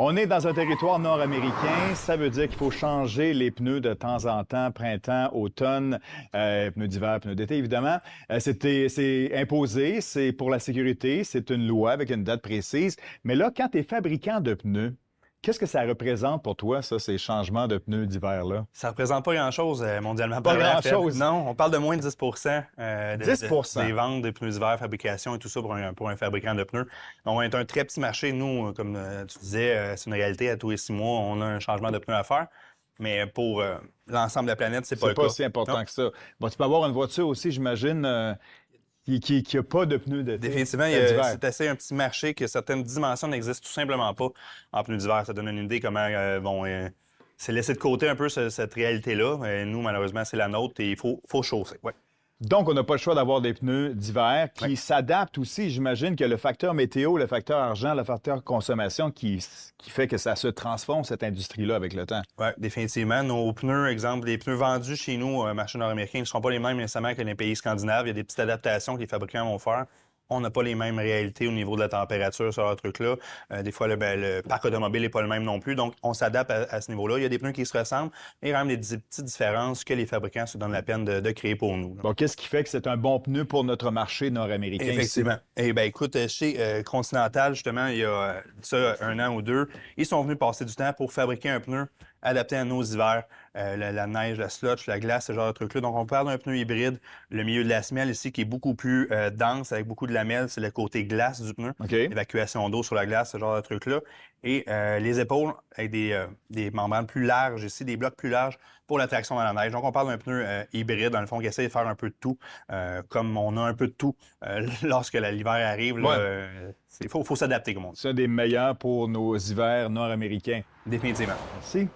On est dans un territoire nord-américain. Ça veut dire qu'il faut changer les pneus de temps en temps, printemps, automne, pneus d'hiver, pneus d'été, évidemment. C'est imposé, c'est pour la sécurité, c'est une loi avec une date précise. Mais là, quand tu es fabricant de pneus, qu'est-ce que ça représente pour toi, ça, ces changements de pneus d'hiver-là? Ça représente pas grand-chose mondialement Pas parlant, en fait. grand-chose. Non, on parle de moins de 10 des ventes de pneus d'hiver, fabrication et tout ça pour un fabricant de pneus. Donc, on est un très petit marché. Nous, comme tu disais, c'est une réalité. À tous les 6 mois, on a un changement de pneus à faire. Mais pour l'ensemble de la planète, c'est pas le cas. C'est pas si important que ça. Bon, tu peux avoir une voiture aussi, j'imagine, qui n'a pas de pneus d'été. Définitivement, c'est assez un petit marché que certaines dimensions n'existent tout simplement pas en pneus d'hiver. Ça donne une idée comment c'est laissé de côté un peu cette réalité-là. Nous, malheureusement, c'est la nôtre et il faut chausser. Ouais. Donc, on n'a pas le choix d'avoir des pneus d'hiver qui s'adaptent aussi. J'imagine que le facteur météo, le facteur argent, le facteur consommation qui fait que ça se transforme, cette industrie-là, avec le temps. Oui, définitivement. Nos pneus, exemple, les pneus vendus chez nous, marché nord-américain, ne seront pas les mêmes nécessairement que les pays scandinaves. Il y a des petites adaptations que les fabricants vont faire. On n'a pas les mêmes réalités au niveau de la température sur ce truc-là. Des fois, le parc automobile n'est pas le même non plus. Donc, on s'adapte à ce niveau-là. Il y a des pneus qui se ressemblent, mais il y a quand même des petites différences que les fabricants se donnent la peine de créer pour nous. Bon, qu'est-ce qui fait que c'est un bon pneu pour notre marché nord-américain? Effectivement. Eh bien, écoute, chez Continental, justement, il y a ça 1 an ou 2, ils sont venus passer du temps pour fabriquer un pneu adapté à nos hivers. La neige, la slush, la glace, ce genre de trucs-là. Donc, on parle d'un pneu hybride. Le milieu de la semelle ici qui est beaucoup plus dense, avec beaucoup de lamelles, c'est le côté glace du pneu. Okay. Évacuation d'eau sur la glace, ce genre de trucs-là. Et les épaules avec des membranes plus larges ici, des blocs plus larges pour la traction dans la neige. Donc, on parle d'un pneu hybride, dans le fond, qui essaie de faire un peu de tout, comme on a un peu de tout lorsque l'hiver arrive. Il faut s'adapter, comme on dit. C'est un des meilleurs pour nos hivers nord-américains. Définitivement. Merci.